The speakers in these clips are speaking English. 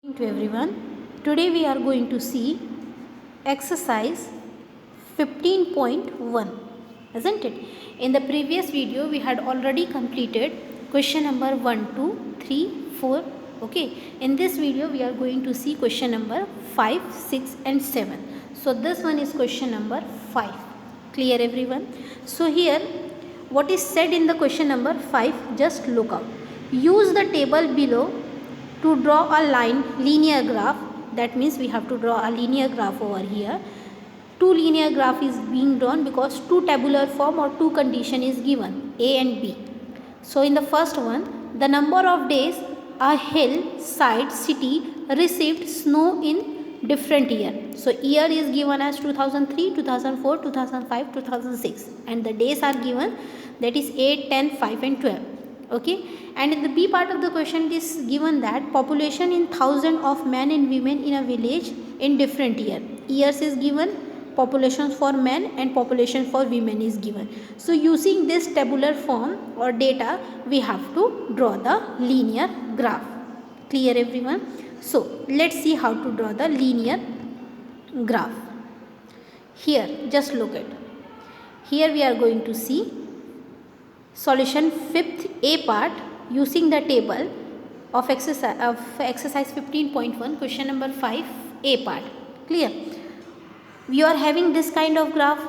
To everyone, today we are going to see exercise 15.1, isn't it? In the previous video we had already completed question number 1, 2, 3, 4. Okay, in this video we are going to see question number 5, 6 and 7. So this one is question number 5. Clear everyone? So here what is said in the question number 5, just look out. Use the table below to draw a linear graph. That means we have to draw a linear graph over here. Two linear graph is being drawn because two tabular form or two condition is given, A and B. So in the first one, the number of days a hillside city received snow in different year. So year is given as 2003, 2004, 2005, 2006 and the days are given, that is 8, 10, 5 and 12. Okay, and in the B part of the question it is given that population in thousand of men and women in a village in different years is given, population for men and population for women is given. So using this tabular form or data we have to draw the linear graph. Clear everyone? So let's see how to draw the linear graph. Here just look at, here we are going to see solution 5th A part using the table of exercise 15.1, question number 5 A part. Clear? We are having this kind of graph,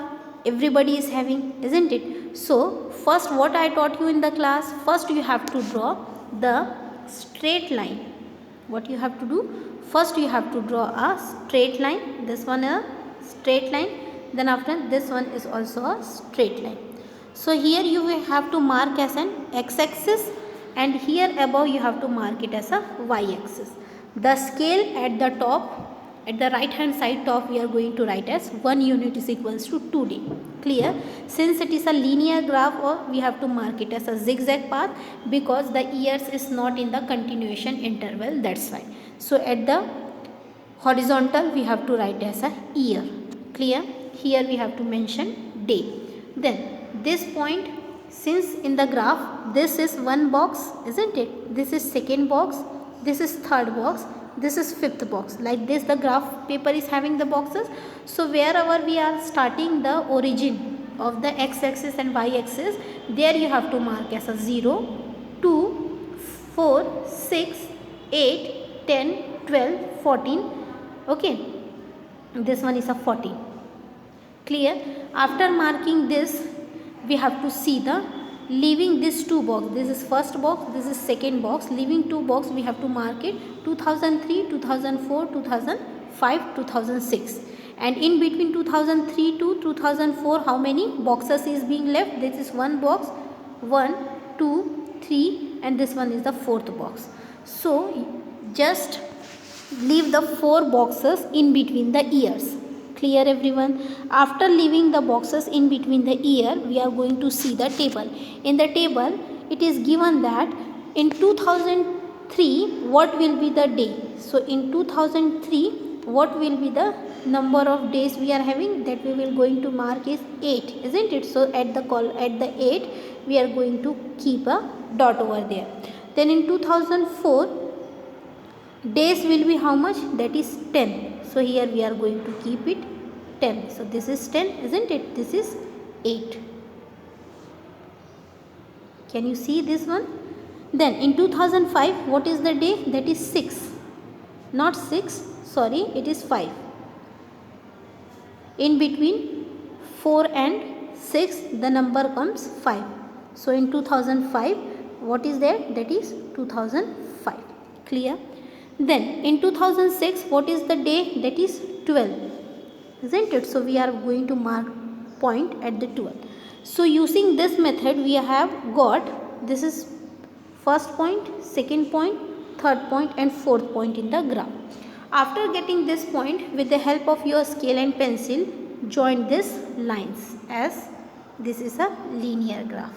everybody is having, isn't it? So first what I taught you in the class, first you have to draw the straight line. What you have to do? First you have to draw a straight line, this one a straight line, then after this one is also a straight line. So here you will have to mark as an x-axis and here above you have to mark it as a y-axis. The scale at the top, at the right hand side top, we are going to write as 1 unit is equals to 2d. Clear? Since it is a linear graph, or we have to mark it as a zigzag path because the years is not in the continuation interval, that's why. So at the horizontal we have to write as a year. Clear? Here we have to mention day. Then this point, since in the graph this is one box, isn't it? This is second box, this is third box, this is fifth box. Like this the graph paper is having the boxes. So wherever we are starting the origin of the x-axis and y-axis, there you have to mark as a 0, 2, 4, 6, 8, 10, 12, 14. Okay, this one is a 14. Clear? After marking this, we have to see the leaving this two box, this is first box, this is second box, leaving two box we have to mark it 2003, 2004, 2005, 2006 and in between 2003 to 2004 how many boxes is being left? This is one box, 1, 2, 3 and this one is the fourth box. So just leave the 4 boxes in between the years. Clear everyone? After leaving the boxes in between the year, we are going to see the table. In the table, it is given that in 2003, what will be the day? So in 2003, what will be the number of days we are having? That we will going to mark is 8, isn't it? So at the 8, we are going to keep a dot over there. Then in 2004, days will be how much? That is 10. So here we are going to keep it 10. So this is 10, isn't it? This is 8. Can you see this one? Then in 2005, what is the day? That is 6. Not 6, sorry, it is 5. In between 4 and 6, the number comes 5. So in 2005, what is there? That is 2005. Clear? Then in 2006, what is the day? That is 12, isn't it? So we are going to mark point at the 12. So using this method we have got, this is first point, second point, third point and fourth point in the graph. After getting this point, with the help of your scale and pencil, join these lines as this is a linear graph.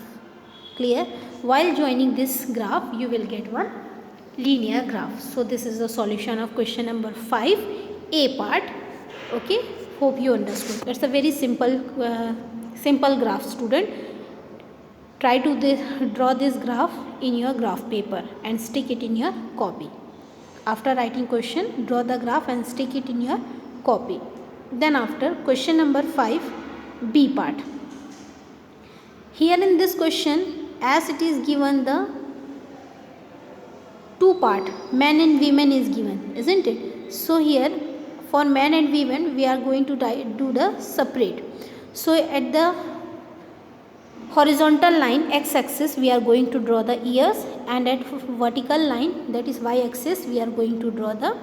Clear? While joining this graph, you will get one linear graph. So this is the solution of question number 5 A part. Okay, hope you understood. It's a very simple graph, student. Try to draw this graph in your graph paper and stick it in your copy. After writing question, draw the graph and stick it in your copy. Then after question number 5, B part. Here in this question, as it is given the two part, men and women is given, isn't it? So here for men and women we are going to do the separate. So at the horizontal line x axis we are going to draw the years, and at vertical line, that is y axis, we are going to draw the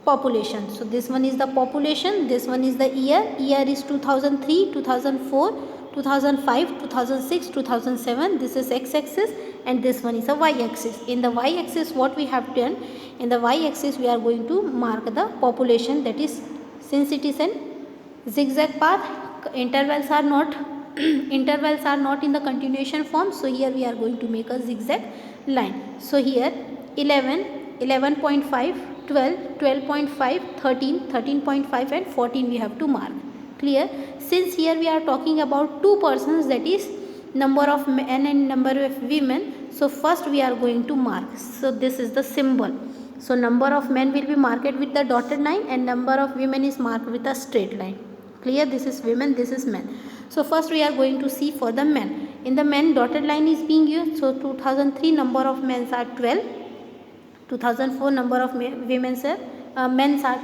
population. So this one is the population, this one is the year. Year is 2003, 2004, 2005, 2006, 2007. This is x axis, and this one is a y axis. In the y axis what we have done, in the y axis we are going to mark the population, that is, since it is an zigzag path, intervals are not intervals are not in the continuation form, so here we are going to make a zigzag line. So here 11, 11.5, 12, 12.5, 13, 13.5 and 14 we have to mark. Clear? Since here we are talking about two persons, that is number of men and number of women, so first we are going to mark. So this is the symbol. So number of men will be marked with the dotted line and number of women is marked with a straight line. Clear? This is women, this is men. So first we are going to see for the men. In the men, dotted line is being used. So 2003 number of men are 12. 2004 number of women are men are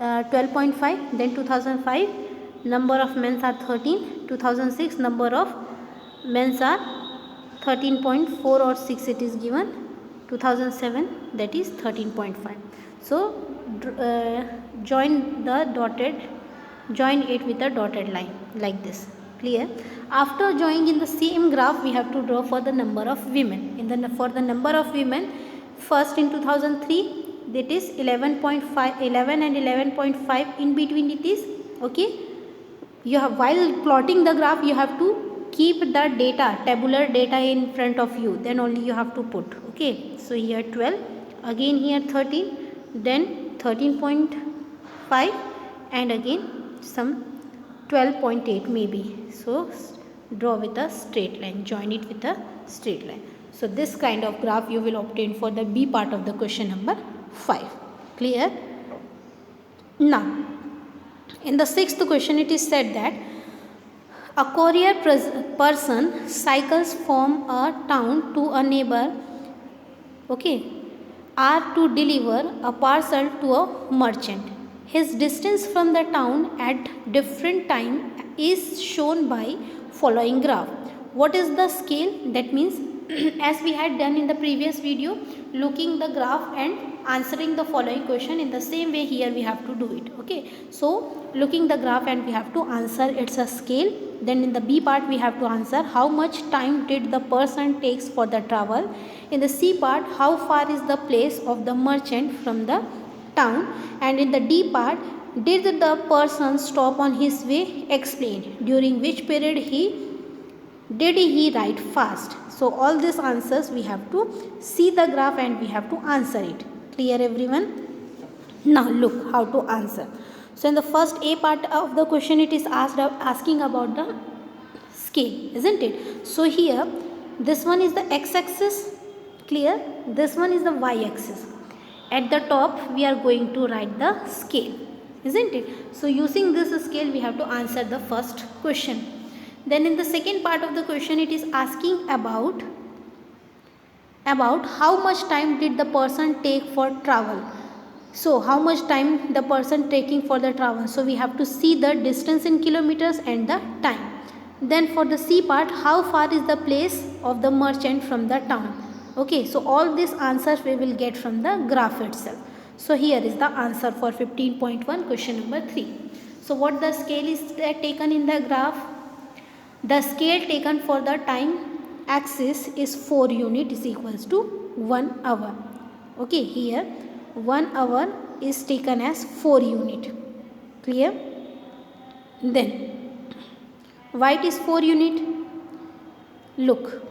12.5. Then 2005 number of men are 13. 2006 number of men are 13.4 or 6 it is given. 2007 that is 13.5. So join it with a dotted line like this. Clear? After joining in the same graph we have to draw for the number of women. For the number of women, first in 2003 that is 11.5, 11 and 11.5, in between it is, okay. You have, while plotting the graph you have to keep the data, tabular data in front of you, then only you have to put, okay. So here 12, again here 13, then 13.5 and again some 12.8 maybe. So draw with a straight line, join it with a straight line. So this kind of graph you will obtain for the B part of the question number 5. Clear? Now in the 6th question it is said that a courier person cycles from a town to a neighbor, okay, are to deliver a parcel to a merchant. His distance from the town at different time is shown by following graph. What is the scale? That means as we had done in the previous video, looking the graph and answering the following question, in the same way here we have to do it, okay. So looking the graph and we have to answer it's a scale. Then in the B part we have to answer how much time did the person takes for the travel. In the C part, how far is the place of the merchant from the town. And in the D part, did the person stop on his way? Explain. During which period did he ride fast? So all these answers we have to see the graph and we have to answer it. Clear everyone? Now look how to answer. So in the first A part of the question it is asking about the scale, isn't it? So here this one is the x-axis. Clear? This one is the y-axis. At the top we are going to write the scale, isn't it? So using this scale we have to answer the first question. Then in the second part of the question it is asking about how much time did the person take for travel. So how much time the person taking for the travel. So we have to see the distance in kilometers and the time. Then for the C part, how far is the place of the merchant from the town. Okay, so all these answers we will get from the graph itself. So here is the answer for 15.1 question number 3. So what the scale is taken in the graph? The scale taken for the time axis is 4 unit is equals to 1 hour. Okay, here 1 hour is taken as 4 unit. Clear? Then why it is 4 unit? Look,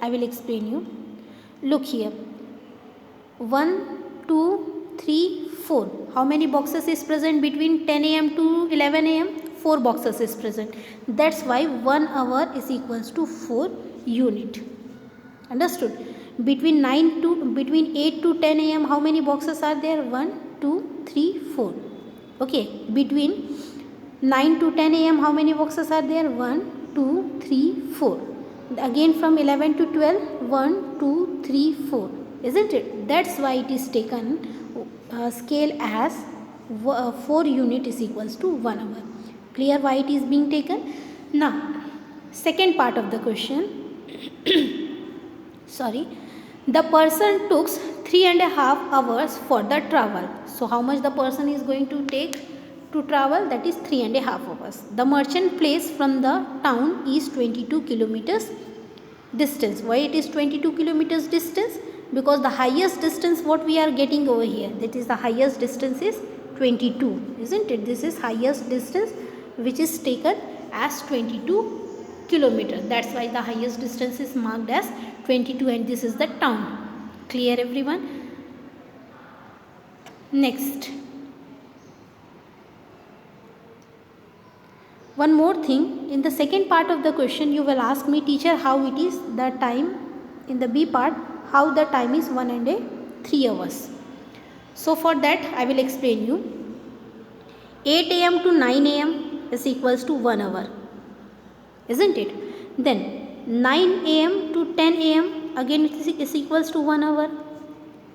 I will explain you. Look here, 1, 2, 3, 4. How many boxes is present between 10 a.m. to 11 a.m.? 4 boxes is present. That's why 1 hour is equals to 4 unit. Understood? Between 8 to 10 a.m. how many boxes are there? 1, 2, 3, 4. Okay, between 9 to 10 a.m. how many boxes are there? 1, 2, 3, 4. Again from 11 to 12, 1, 2, 3, 4. Isn't it? That's why it is taken scale as 4 unit is equals to 1 hour. Clear why it is being taken? Now, second part of the question. Sorry. The person took 3.5 hours for the travel. So, how much the person is going to take to travel? That is 3.5 hours. The merchant place from the town is 22 kilometers distance. Why it is 22 kilometers distance? Because the highest distance what we are getting over here, that is the highest distance is 22, isn't it? This is highest distance which is taken as 22 kilometers. That's why the highest distance is marked as 22 and this is the town. Clear everyone? Next. One more thing, in the second part of the question you will ask me, teacher, how it is the time in the B part, how the time is 1 and 3 hours. So for that I will explain you. 8 a.m. to 9 a.m. is equals to 1 hour, isn't it? Then 9 a.m. to 10 a.m. again it is equals to 1 hour,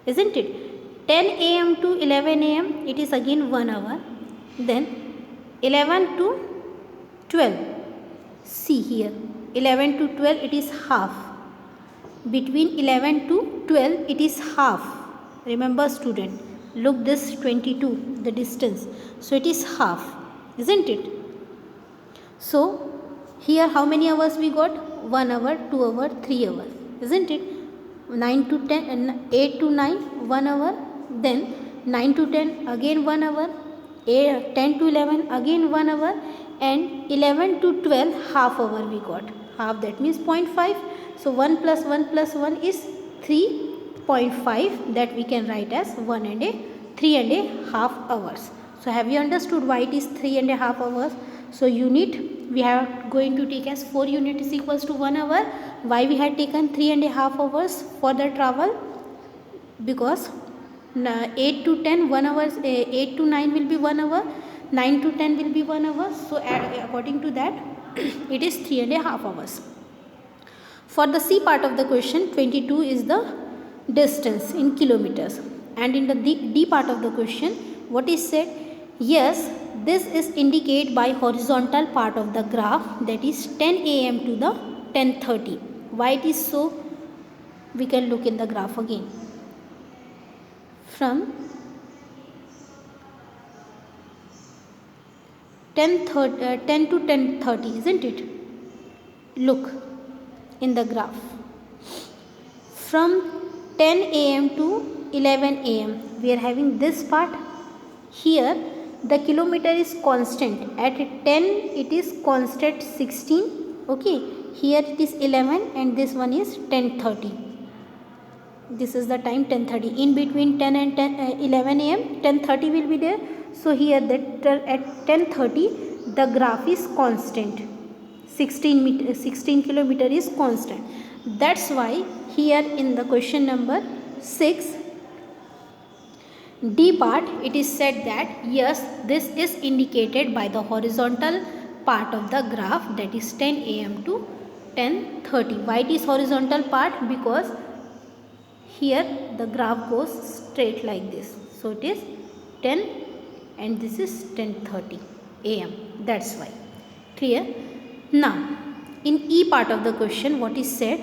isn't it? 10 a.m. to 11 a.m. it is again 1 hour. Then 11 to 12, see here, 11 to 12 it is half. Between 11 to 12 it is half. Remember student, look this 22, the distance. So it is half, isn't it? So here how many hours we got? 1 hour, 2 hour, 3 hours, isn't it? 9 to 10 and 8 to 9 1 hour, then 9 to 10 again 1 hour, 10 to 11 again 1 hour, and 11 to 12 half hour we got. Half, that means 0.5. So 1 plus 1 plus 1 is 3.5, that we can write as 3.5 hours. So have you understood why it is 3.5 hours? So unit we are going to take as 4 unit is equals to 1 hour. Why we had taken 3.5 hours for the travel? Because 8 to 10 1 hour, 8 to 9 will be 1 hour, 9 to 10 will be 1 hour. So according to that it is 3.5 hours. For the C part of the question, 22 is the distance in kilometers, and in the D part of the question what is said? Yes, this is indicated by horizontal part of the graph, that is 10 a.m. to the 10:30. Why it is so? We can look in the graph again. From 10 to 10:30, isn't it? Look in the graph. From 10 a.m. to 11 a.m. we are having this part. Here the kilometer is constant. At 10 it is constant 16. Okay. Here it is 11 and this one is 10:30. This is the time 10:30. In between 10 and 11 a.m. 10:30 will be there. So here that at 10:30 the graph is constant. 16 kilometer is constant. That's why here in the question number 6 D part it is said that yes, this is indicated by the horizontal part of the graph, that is 10 a.m. to 10:30. Why it is horizontal part? Because here the graph goes straight like this. So it is 10 and this is 10:30 a.m. That's why. Clear? Now in E part of the question what is said?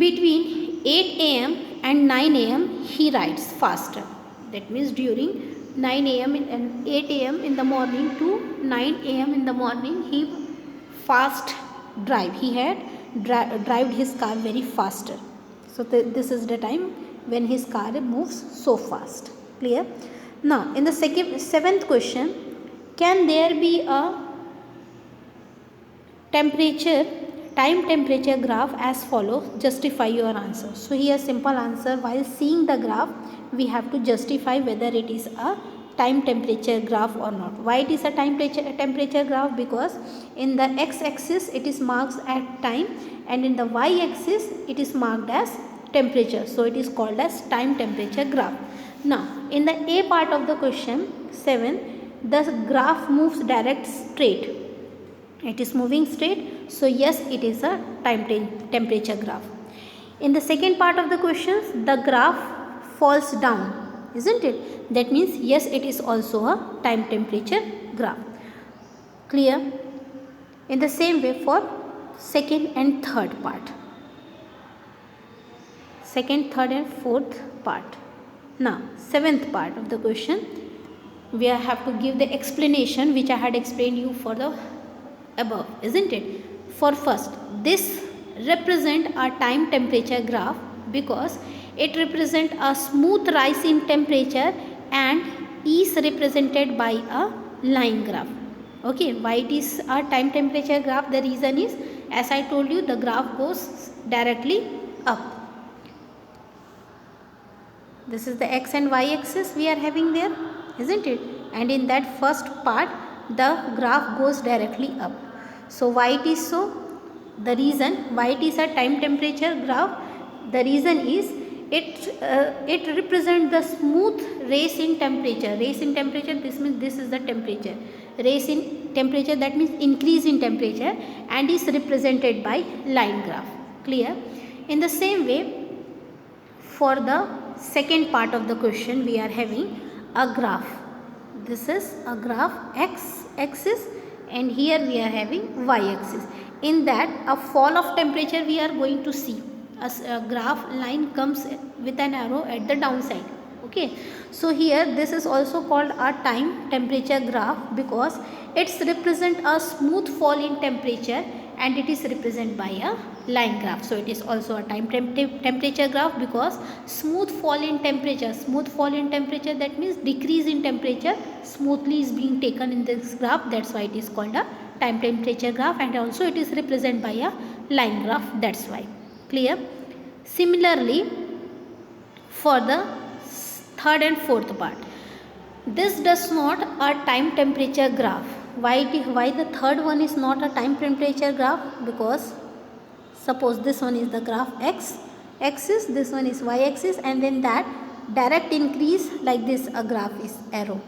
Between 8 a.m. and 9 a.m. he rides faster. That means during 9 a.m. and 8 a.m. in the morning to 9 a.m. in the morning he fast drive. He had drive his car very faster. So this is the time when his car moves so fast. Clear? Now in the seventh question, can there be a time temperature graph as follows? Justify your answer. So here simple answer, while seeing the graph we have to justify whether it is a time temperature graph or not. Why it is a time temperature graph? Because in the x axis it is marked at time and in the y axis it is marked as temperature. So it is called as time temperature graph. Now in the A part of the question 7, the graph moves direct straight. It is moving straight. So yes, it is a time temperature graph. In the second part of the questions, the graph falls down, isn't it? That means yes, it is also a time temperature graph. Clear? In the same way for second and third part. Second, third and fourth part. Now, seventh part of the question, we have to give the explanation which I had explained you for the above, isn't it? For first, this represent a time temperature graph because it represent a smooth rise in temperature and is represented by a line graph. Okay, why it is a time temperature graph? The reason is, as I told you, the graph goes directly up. This is the x and y axis we are having there, isn't it? And in that first part, the graph goes directly up. So why it is so? The reason why it is a time temperature graph, the reason is it represents the smooth rise in temperature. Rise in temperature, this means this is the temperature. Rise in temperature, that means increase in temperature, and is represented by line graph. Clear? In the same way, for the second part of the question, we are having a graph. This is a graph x axis, and here we are having y axis. In that, a fall of temperature we are going to see. A graph line comes with an arrow at the downside. Okay, so here this is also called a time temperature graph because it's represent a smooth fall in temperature and it is represented by a line graph. So it is also a time temperature graph because smooth fall in temperature. Smooth fall in temperature, that means decrease in temperature smoothly is being taken in this graph. That's why it is called a time temperature graph, and also it is represented by a line graph. That's why. Clear? Similarly, for the third and fourth part, this does not a time temperature graph. Why the third one is not a time temperature graph? Because suppose this one is the graph x axis, this one is y axis, and then that direct increase like this, a graph is arrow,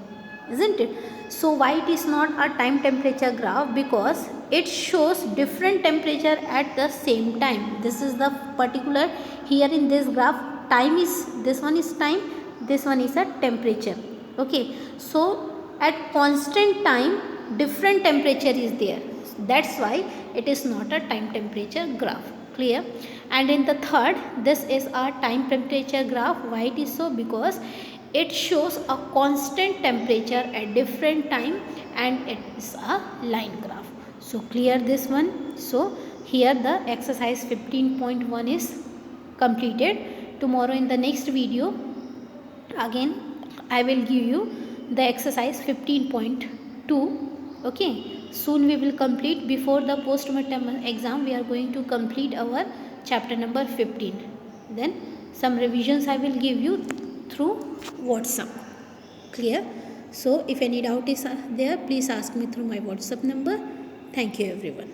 isn't it? So why it is not a time temperature graph? Because it shows different temperature at the same time. This is the particular here in this graph. Time is, this one is time, this one is a temperature. Okay, so at constant time different temperature is there. That's why it is not a time temperature graph. Clear? And in the third, this is a time temperature graph. Why it is so? Because it shows a constant temperature at different time and it is a line graph. So clear this one? So here the exercise 15.1 is completed. Tomorrow in the next video again I will give you the exercise 15.2. Okay, soon we will complete. Before the post-midterm exam we are going to complete our chapter number 15. Then some revisions I will give you through WhatsApp. Clear? So if any doubt is there, please ask me through my WhatsApp number. Thank you everyone.